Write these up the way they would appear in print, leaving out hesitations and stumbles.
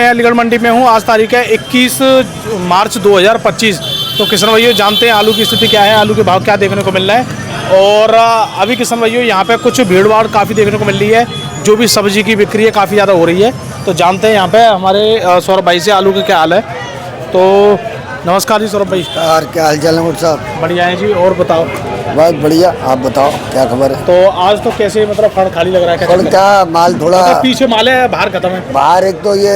मैं अलीगढ़ मंडी में हूँ। आज तारीख है 21 मार्च 2025। तो किसान भाइयों जानते हैं आलू की स्थिति क्या है, आलू के भाव क्या देखने को मिल रहा है। और अभी किसान भाइयों यहाँ पे कुछ भीड़ भाड़ काफ़ी देखने को मिल रही है, जो भी सब्जी की बिक्री है काफ़ी ज़्यादा हो रही है। तो जानते हैं यहाँ पे हमारे सौरभ भाई से आलू का क्या हाल है। तो नमस्कार जी सौरभ भाई। यार क्या हाल चाल है साहब? बढ़िया है जी। और बताओ? बहुत बढ़िया, आप बताओ क्या खबर है? तो आज तो कैसे मतलब फड़ खाली लग रहा है? फड़ क्या, माल थोड़ा पीछे माल है, बाहर खत्म है। बाहर एक तो ये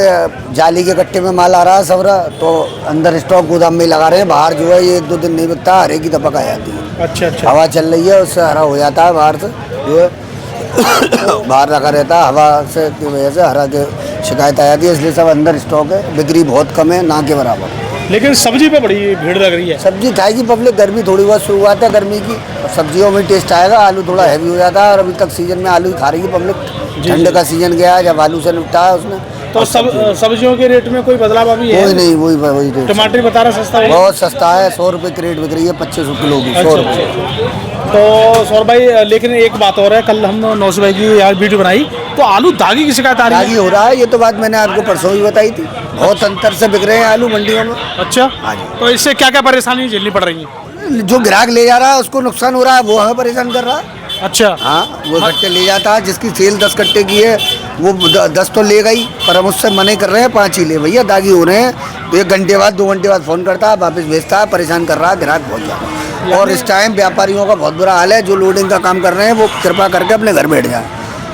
जाली के कट्टे में माल आ रहा है सबरा, तो अंदर स्टॉक गोदाम में लगा रहे हैं। बाहर जो है ये 1-2 दिन नहीं बिकता, हरे की दपक आ जाती है। अच्छा अच्छा। हवा चल रही है उससे हरा हो जाता है बाहर से, जो है बाहर रखा रहता है हवा से की वजह से हरा के शिकायत आ जाती है, इसलिए सब अंदर स्टॉक है। बिक्री बहुत कम है, ना के बराबर। लेकिन सब्जी पे बड़ी भीड़ लग रही है। सब्जी खाएगी पब्लिक, गर्मी थोड़ी बहुत शुरुआत है गर्मी की, सब्जियों में टेस्ट आएगा। आलू थोड़ा हैवी हो जाता है और अभी तक सीजन में आलू ही खा रही है पब्लिक। ठंड का सीजन गया है, जब आलू से निपटा है उसने। तो सब्जियों के रेट में कोई बदलाव अभी है? कोई नहीं, वही रेट। टमाटर बता रहा सस्ता है? बहुत सस्ता है, 100 रुपये की रेट बिक रही है, 25 किलो की। 100 रुपये। तो सौरभ भाई लेकिन एक बात और है, कल हम नौसू भाई की यार वीडियो बनाई तो आलू दागी की शिकायत आ रही है। दागी हो रहा है, ये तो बात मैंने आपको परसों ही बताई थी। बहुत अंतर से बिक रहे हैं आलू मंडियों में। अच्छा हाँ जी। तो इससे क्या क्या परेशानी झेलनी पड़ रही है? जो ग्राहक ले जा रहा है उसको नुकसान हो रहा है, वो हमें परेशान कर रहा है। अच्छा हाँ, वो कट्टे ले जाता है, जिसकी सेल 10 कट्टे की है वो 10 तो ले गई, पर हम उससे मना कर रहे हैं 5 ही ले भैया, दागी हो रहे हैं। तो 1 घंटे बाद 2 घंटे बाद फ़ोन करता है, वापस भेजता है, परेशान कर रहा है ग्राहक बहुत ज़्यादा। और इस टाइम व्यापारियों का बहुत बुरा हाल है। जो लोडिंग का काम कर रहे हैं वो कृपा करके अपने घर बैठ जाए।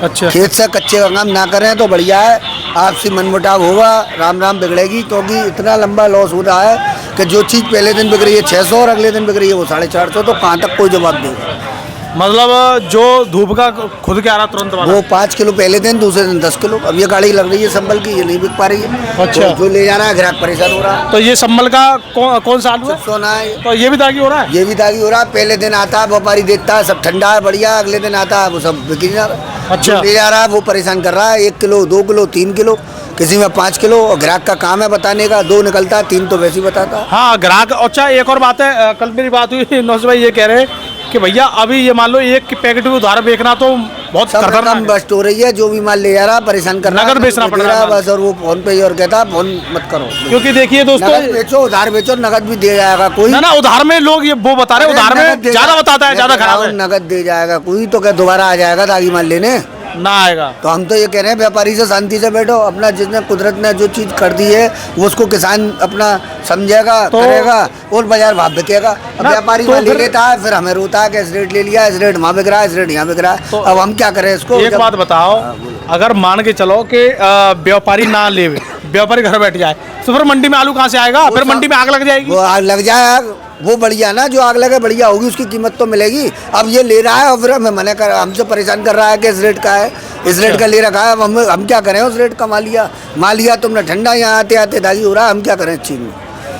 अच्छा। खेत से कच्चे का काम ना करें तो बढ़िया है। आपसी मनमुटाव होगा, राम राम बिगड़ेगी, क्योंकि इतना लंबा लॉस हो रहा है कि जो चीज़ पहले दिन बिक रही है 600 और अगले दिन बिक रही है वो 450, तो कहाँ तक कोई जवाब देगा? मतलब जो धूप का खुद के आ रहा तुरंत वाला वो 5 किलो पहले दिन, दूसरे दिन 10 किलो। अब ये गाड़ी लग रही है संभल की, ये नहीं बिक पा रही है। अच्छा। तो जो ले जा रहा है ग्राहक परेशान हो रहा है। तो ये संभल का कौन सा आलू है? सोना है तो ये भी दागी हो रहा है? ये भी दागी हो रहा है। पहले दिन आता है व्यापारी देखता है सब ठंडा है बढ़िया, अगले दिन आता है वो सब बिक नहीं जा रहा। अच्छा। जो ले जा रहा है वो परेशान कर रहा है। 1 किलो 2 किलो 3 किलो, किसी में 5 किलो। और ग्राहक का काम है बताने का, 2 निकलता है, 3 तो वैसे ही बताता है। हाँ ग्राहक। अच्छा एक और बात है, कल मेरी बात हुई नौसू भाई ये कह रहे हैं कि भैया अभी ये मान लो एक पैकेट भी उधार बेचना तो बहुत खतरनाक बस्ट हो रही है। जो भी माल ले जा रहा है परेशान कर रहा है, नगद बेचना पड़ रहा है बस। और वो फोन पे और कहता है फोन मत करो, क्योंकि देखिए दोस्तों, नगद बेचो, उधार बेचो, नगद भी दे जाएगा कोई। ना उधार में लोग ये वो बता रहे हैं, उधार में ज्यादा बताता है, ज्यादा खराब है। नगद दे जाएगा कोई, तो क्या दोबारा आ जाएगा दागी माल लेने? ना आएगा। तो हम तो ये कह रहे हैं व्यापारी से शांति से बैठो। अपना जिसने कुदरत ने जो चीज कर दी है वो उसको किसान अपना समझेगा, करेगा और बाजार भाव बिकेगा। अब व्यापारी तो ले लेता है, फिर हमें रोता है कि इस रेट ले लिया, इस रेट वहाँ बिक रहा है, इस रेट यहाँ बिक रहा है। तो अब हम क्या करें इसको? एक बात बताओ, अगर मान के चलो कि व्यापारी ना ले, व्यापारी घर बैठ जाए, तो फिर मंडी में आलू कहाँ से आएगा? फिर मंडी में आग लग जाएगी। वो आग लग जाए, वो बढ़िया ना, जो आग लगे बढ़िया होगी, उसकी कीमत तो मिलेगी। अब ये ले रहा है और फिर हमें मना कर, हमसे परेशान कर रहा है कि इस रेट का है, इस रेट का ले रखा है। हम क्या करें? उस रेट का माल लिया तुमने ठंडा, यहाँ आते आते दागी हो रहा है, हम क्या करें इस चीज़ में?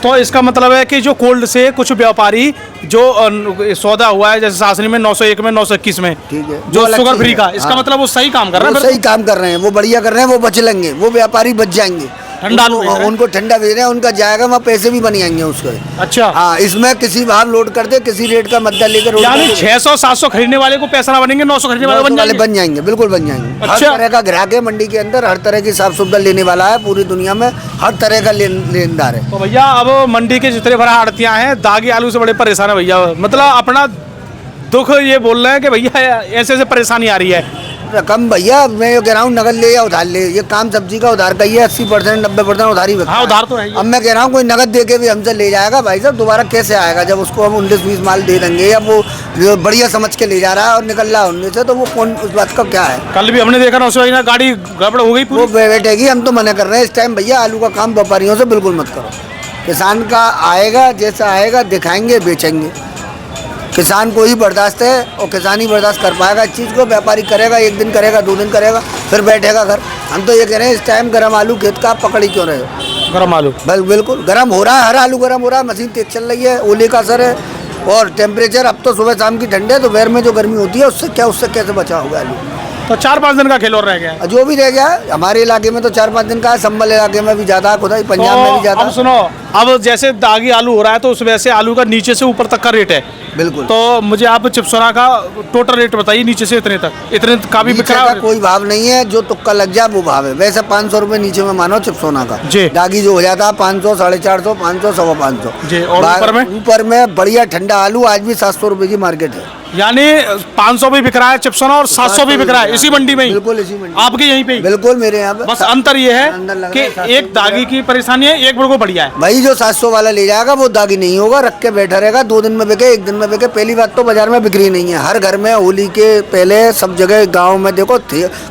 तो इसका मतलब है कि जो कोल्ड से कुछ व्यापारी जो सौदा हुआ है, जैसे सासनी में 901 में 921 में, ठीक है, जो शुगर फ्री का, इसका मतलब वो सही काम कर रहे हैं। सही काम कर रहे हैं, वो बढ़िया कर रहे हैं, वो बच लेंगे, वो व्यापारी बच जाएंगे। ठंडा उनको ठंडा भेज रहे हैं, उनका जाएगा वहाँ, पैसे भी बन जाएंगे उसके। अच्छा। हाँ, इसमें किसी भाव लोड कर दे, किसी रेट का मद्दा लेकर, यानी 600-700 खरीदने वाले को पैसा ना बनेंगे, 900 खरीदने वाले बन जाएंगे, बिल्कुल बन जाएंगे। अच्छा। हर तरह का ग्राहक है मंडी के अंदर, हर तरह की साफ सुविधा लेने वाला है। पूरी दुनिया में हर तरह का लेनदार है। तो भैया अब मंडी के जितने बड़ा आड़तियाँ हैं दागी आलू से बड़े परेशान है भैया। मतलब अपना दुख ये बोल रहे हैं कि भैया ऐसे ऐसे परेशानी आ रही है। रकम भैया मैं ये कह रहा हूँ नगद ले या उधार ले, ये काम सब्जी का उधार का ही है। 80% 90% उधारी बिकता है। हाँ उधार तो है। अब मैं कह रहा हूँ कोई नगद दे के भी हमसे ले जाएगा भाई साहब, दोबारा कैसे आएगा? जब उसको हम 19-20 माल दे देंगे, या वो बढ़िया समझ के ले जा रहा है और निकल रहा है उनमें से, तो वो कौन उस बात का क्या है? कल भी हमने देखा ना गाड़ी गड़बड़ हो गई पूरी। वो बैठेगी। हम तो मना कर रहे हैं इस टाइम भैया, आलू का काम व्यापारियों से बिल्कुल मत करो। किसान का आएगा, जैसा आएगा दिखाएंगे, बेचेंगे। किसान को ही बर्दाश्त है और किसान ही बर्दाश्त कर पाएगा इस चीज़ को। व्यापारी करेगा, 1 दिन करेगा, 2 दिन करेगा, फिर बैठेगा घर। हम तो ये कह रहे हैं इस टाइम गर्म आलू खेत का पकड़ी क्यों रहे हो? गर्म आलू बिल्कुल गर्म हो रहा है, हर आलू गर्म हो रहा है। मशीन तेज चल रही है, ओले का असर है और टेम्परेचर अब तो सुबह शाम की ठंड है, दोपहर में जो गर्मी होती है उससे कैसे बचा होगा आलू? तो 4-5 दिन का खेल और रह गया। जो भी रह गया हमारे इलाके में तो 4-5 दिन का है। संभल इलाके में भी ज़्यादा, खुदाई पंजाब में भी ज़्यादा। अब सुनो, अब जैसे दागी आलू हो रहा है तो उस वजह से आलू का नीचे से ऊपर तक का रेट है। बिल्कुल। तो मुझे आप चिप्सोना का टोटल रेट बताइए, नीचे से इतने तक, इतने का भी बिक नीचे रहा का है? कोई भाव नहीं है, जो तुक्का लग जाए वो भाव है। वैसे 500 रुपए नीचे में मानो चिप्सोना का जी। दागी जो हो जाता है 500, 450, 500, 550 जी। और ऊपर में? ऊपर में बढ़िया ठंडा आलू आज भी 700 रुपए की मार्केट है। यानी 500 भी बिक रहा है चिप्सोना और 700 भी बिक रहा है इसी मंडी में ही? बिल्कुल इसी मंडी, आपके यहीं पे ही? बिल्कुल मेरे यहाँ पे। बस अंतर ये है अंदर लग कि रहा है, 700 एक दागी की परेशानी है, एक बिल्कुल बढ़िया है। भाई जो 700 वाला ले जाएगा वो दागी नहीं होगा, रख के बैठा रहेगा, 2 दिन में बिके, 1 दिन में बिके। पहली बात तो बाजार में बिक्री नहीं है। हर घर में होली के पहले सब जगह गांव में देखो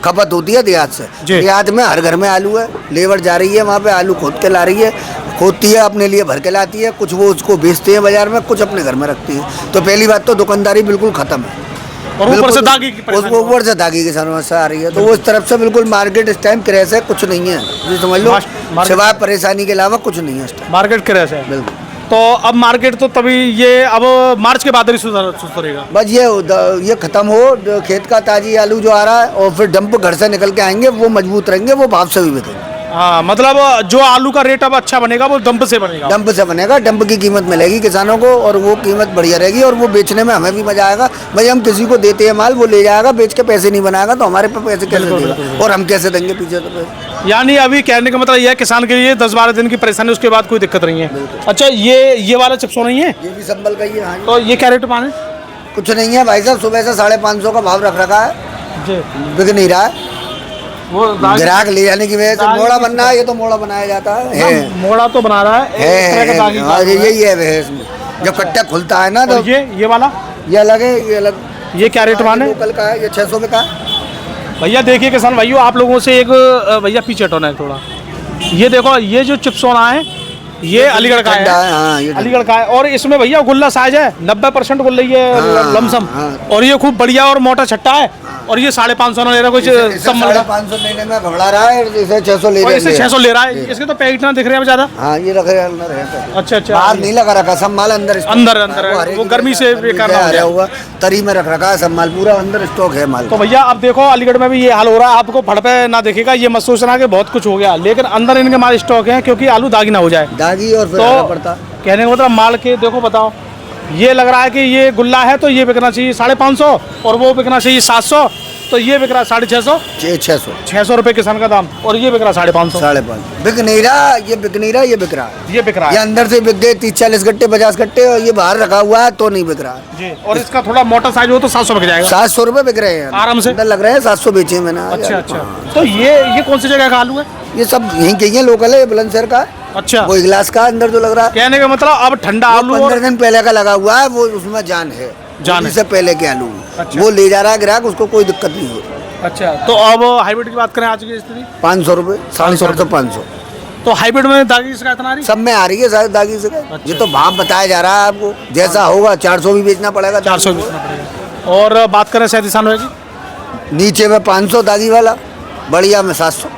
खपत होती है देहात से। देहात में हर घर में आलू है, लेबर जा रही है वहाँ पे आलू खोद के ला रही है, खोदती है अपने लिए भर के लाती है, कुछ वो उसको बेचते हैं बाजार में, कुछ अपने घर में रखती है। तो पहली बात तो दुकानदारी बिल्कुल खत्म है। और ऊपर से दागी की परेशानी, ऊपर से दागी की समस्या आ रही है। तो वो इस तरफ से बिल्कुल मार्केट इस टाइम क्रैश है, कुछ नहीं है जी, समझ लो, सिवाय परेशानी के अलावा कुछ नहीं है इस टाइम मार्केट क्रैश है। बिल्कुल। तो अब मार्केट तो तभी ये अब मार्च के बाद ही सुधरेगा। बस ये खत्म हो, खेत का ताजी आलू जो आ रहा है और फिर डंप घर से निकल के आएंगे, वो मजबूत रहेंगे, वो भाव से भी बिकेंगे। हाँ, मतलब जो आलू का रेट अब अच्छा बनेगा वो डंप से बनेगा। डंप से बनेगा, डंप की कीमत मिलेगी किसानों को और वो कीमत बढ़िया रहेगी और वो बेचने में हमें भी मजा आएगा। भाई हम किसी को देते हैं माल, वो ले जाएगा, बेच के पैसे नहीं बनाएगा तो हमारे पे पैसे कैसे देगा और हम कैसे देंगे पीछे तो पैसे। यानी अभी कहने का मतलब यह है किसान के लिए 10-12 दिन की परेशानी, उसके बाद कोई दिक्कत नहीं है। अच्छा, ये वाला चिप्सो नहीं है? ये भी संभल का ही है। हाँ, तो ये क्या रेट माने? कुछ नहीं है भाई साहब, सुबह से 550 का भाव रख रखा है जी, बिक नहीं रहा है। वो ग्राहक ले जाने की वजह से मोड़ा बनना है, ये तो मोड़ा बनाया जाता है। मोड़ा तो बना रहा है, यही है इसमें जब कट्टा खुलता है ना। तो ये वाला ये अलग है, ये अलग। ये क्या रेट माने? लोकल का है, ये 600 रुपये का। भैया देखिए किसान भाइयों, आप लोगों से एक भैया पीछे हटोना है थोड़ा। ये देखो, ये जो चिप्सोना है ये अलीगढ़ का है। हाँ, ये अलीगढ़ का है और इसमें भैया गुल्ला साइज है 90% गुल्ला ये लमसम। और ये खूब बढ़िया और मोटा छट्टा है। और ये 550 ले रहा है, कुछ 550 लेने में घबरा रहा है, इसे 600 ले रहा है। इसे 600 ले रहा है। इसके तो पैकेट ना दिख रहे हैं ज्यादा। हाँ, ये रख रहे अंदर है। अच्छा, बाहर नहीं लगा रखा, सब माल अंदर अंदर वो गर्मी से बेकार हो गया हुआ, तरी में रख रखा है सब माल, पूरा अंदर स्टॉक है माल। तो भैया अब देखो अलीगढ़ में भी ये हाल हो रहा है, आपको फड़ पे ना दिखेगा, ये मत सोचना कि बहुत कुछ हो गया, लेकिन अंदर इनके माल स्टॉक है क्योंकि आलू दागी ना हो जाए। दागी और फिर तो पड़ता कहने का मतलब माल के देखो, बताओ ये लग रहा है कि ये गुल्ला है तो ये बिकना चाहिए 550 और वो बिकना चाहिए 700, तो ये बिक रहा है 650, 600 रुपए किसान का दाम, और ये बिक रहा है 550, 550 बिक नहीं रहा, ये बिक नहीं रहा, ये बिक रहा है, ये बिक रहा है। ये अंदर से बिक गए 30-40 गट्टे 50 गट्टे और ये बाहर रखा हुआ है तो नहीं बिक रहा है जी। और इसका थोड़ा मोटा साइज हो तो 700 बिक जाएगा। 700 रुपए बिक रहे हैं आराम से, अंदर लग रहे हैं 700 बेचे मैंने। अच्छा। तो ये कौन सी जगह का आलू है? ये सब यहीं के ही लोकल है, बुलंदशहर का। अच्छा, वो गिलास का अंदर जो लग रहा है, कहने का मतलब अब ठंडा आलू 15 दिन पहले का लगा हुआ है, वो उसमें जान है, से पहले के आलू। अच्छा। वो ले जा रहा है ग्राहक, उसको कोई दिक्कत नहीं हो। अच्छा, तो अब हाइब्रिड की बात करें आज की स्थिति 500 रुपए, 450, 500। तो हाइब्रिड में दागी शिकायत ना आ रही? सब में आ रही है शायद दागी से। ये तो भाव बताया जा रहा है आपको, जैसा होगा 400 भी बेचना पड़ेगा, 400 बेचना पड़ेगा। और बात करें 37 की, नीचे में 500 दागी वाला, बढ़िया में 700,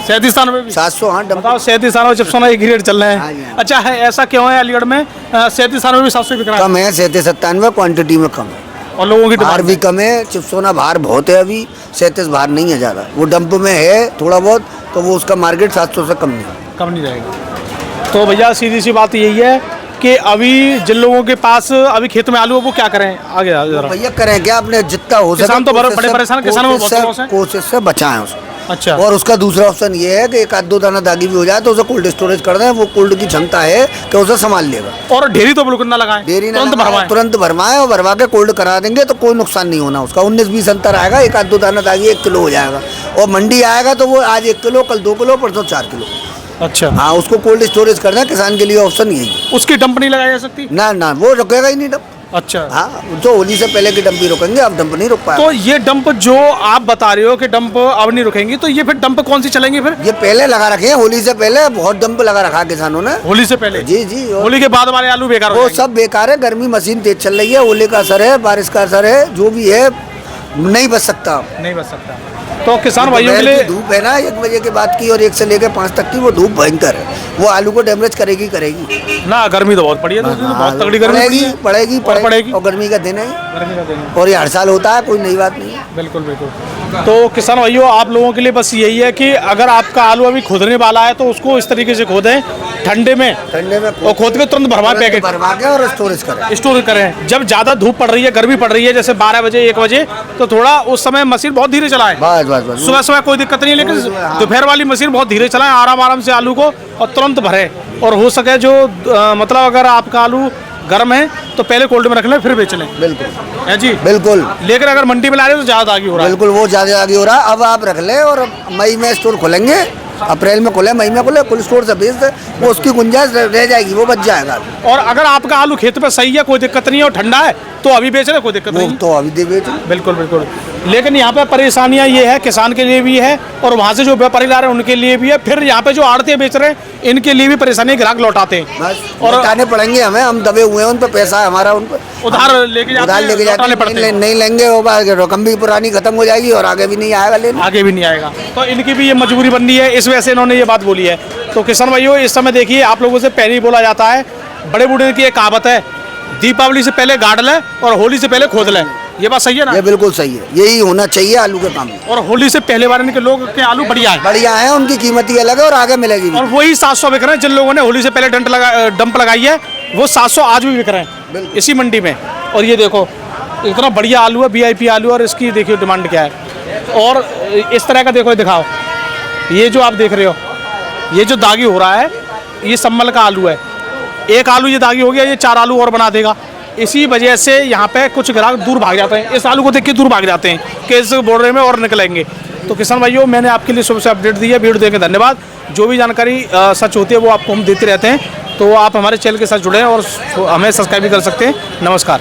37 में भी 700। हाँ, बताओ 37 चिप्सोना एक ही रेट चल रहे हैं। अच्छा है, ऐसा क्यों है अलीगढ़ में 37 में भी 700 बिक रहा है? कम है 37-97, क्वांटिटी में कम है और लोगों की बाहर भी कम है। चिप्सोना बाहर बहुत है, अभी 37 बाहर नहीं है ज़्यादा, वो डंप में है थोड़ा बहुत, तो वो उसका मार्केट 700 से कम नहीं रहेगा। तो भैया सीधी सी बात यही है कि अभी जिन लोगों के पास अभी खेत में आलू है वो क्या करें आगे? भैया करें क्या, अपने जितना हो सके, किसान तो बड़े परेशान, किसानों को कोशिश से बचाएं उसको। अच्छा। और उसका दूसरा ऑप्शन ये है कि एक आध दो दाना दागी भी हो जाए तो उसे कोल्ड स्टोरेज कर दें, वो कोल्ड की क्षमता है कि उसे संभाल लेगा। और ढेरी तो बिल्कुल ना लगाएं, ढेरी तुरंत भरवाएं और भरवा के कोल्ड करा देंगे तो कोई नुकसान नहीं होना उसका। 19-20 अंतर आएगा, एक आध दो दाना दागी 1 किलो हो जाएगा और मंडी आएगा तो वो आज 1 किलो, कल 2 किलो, परसों 4 किलो। अच्छा। हाँ, उसको कोल्ड स्टोरेज करना किसान के लिए ऑप्शन यही है। उसकी डंप नहीं लगाई जा सकती? ना, वो रुकेगा ही नहीं डंप। अच्छा। हाँ, जो होली से पहले की डंप ही रुकेंगे, अब डंप नहीं रुक पाएगा। तो ये डंप जो आप बता रहे हो कि डंप अब नहीं रुकेंगी, तो ये फिर डंप कौन सी चलेंगी फिर? ये पहले लगा रखे हैं, होली से पहले बहुत डंप लगा रखा किसानों ने। होली से पहले? जी। होली के बाद वाले आलू बेकार हो वो सब बेकार है, गर्मी मशीन तेज चल रही है, ओले का असर है, बारिश का असर है, जो भी है नहीं बच सकता। तो किसान भाइयों के लिए धूप है ना 1 बजे के बाद की और 1 से लेकर 5 तक की, वो धूप भयंकर है, वो आलू को डैमेज करेगी ना। गर्मी तो बहुत पड़ी है, बहुत तगड़ी गर्मी पड़ेगी और गर्मी का दिन है, और ये हर साल होता है, कोई नई बात नहीं है। बिल्कुल। तो किसान भाइयों, आप लोगों के लिए बस यही है कि अगर आपका आलू अभी खोदने वाला है तो उसको इस तरीके से खोदें ठंडे में और खोद के तुरंत भरवा पैकेट भरवा के और स्टोरेज करें। स्टोर करें। जब ज़्यादा धूप पड़ रही है, गर्मी पड़ रही है, जैसे 12 बजे 1 बजे, तो थोड़ा उस समय मशीन बहुत धीरे चलाएं। बस बस बस सुबह सुबह कोई दिक्कत नहीं है, लेकिन दोपहर वाली मशीन बहुत धीरे चलाएं, आराम आराम से आलू को और तुरंत भरें। और हो सके जो मतलब अगर आपका आलू गर्म है तो पहले कोल्ड में रख लें, फिर बेच लें। बिल्कुल है जी, बिल्कुल। लेकिन अगर मंडी में ला रहे हो तो ज़्यादा आगे हो रहा है। बिल्कुल वो ज़्यादा आगे हो रहा है। अब आप रख ले और मई में स्टोर खोलेंगे, अप्रैल में खोले, मई में खोले, कुल स्टोर से बेच दे, वो उसकी गुंजाइश रह जाएगी, वो बच जाएगा। और अगर आपका आलू खेत पे सही है, कोई दिक्कत नहीं है और ठंडा है तो अभी बेच रहे, कोई दिक्कत नहीं। तो अभी दे बेच। बिल्कुल बिल्कुल। लेकिन यहाँ पे परेशानियाँ ये है, किसान के लिए भी है और वहाँ से जो व्यापारी ला रहे हैं उनके लिए भी है। फिर यहाँ पे जो आड़ती बेच रहे हैं इनके लिए भी परेशानी, ग्राहक लौटाते हैं बस और लौटाने पड़ेंगे हमें, हम दबे हुए हैं, उन पर पैसा है हमारा, उन पर उधार लेके जाते हैं। नहीं लेंगे, वो रकम भी पुरानी खत्म हो जाएगी और आगे भी नहीं आएगा लेने। आगे भी नहीं आएगा, तो इनकी भी ये मजबूरी बननी है, इस वजह से इन्होंने ये बात बोली है। तो किसान भाइयों, इस समय देखिए, आप लोगों से पहले ही बोला जाता है, बड़े बूढ़े की एक कहावत है, दीपावली से पहले गाड़ ले और होली से पहले खोद ले। ये बात सही है ना? ये बिल्कुल सही है, यही होना चाहिए आलू के काम में। और होली से पहले वाले के लोग के आलू बढ़िया है, बढ़िया है, उनकी कीमत ही अलग है और आगे मिलेगी भी। और वही 700 बिक रहे हैं जिन लोगों ने होली से पहले डंप लगाई है, वो 700 आज भी बिक रहे हैं इसी मंडी में। और ये देखो इतना बढ़िया आलू है, VIP आलू, और इसकी देखिए डिमांड क्या है। और इस तरह का देखो, दिखाओ, ये जो आप देख रहे हो, ये जो दागी हो रहा है, ये सम्मल का आलू है। एक आलू ये दागी हो गया, ये 4 आलू और बना देगा। इसी वजह से यहाँ पे कुछ ग्राहक दूर भाग जाते हैं, इस आलू को देख के दूर भाग जाते हैं कि इस बोरे में और निकलेंगे। तो किसान भाइयों, मैंने आपके लिए सुबह से अपडेट दी है, वीडियो देने के धन्यवाद। जो भी जानकारी सच होती है वो आपको हम देते रहते हैं, तो आप हमारे चैनल के साथ जुड़े हैं और हमें सब्सक्राइब भी कर सकते हैं। नमस्कार।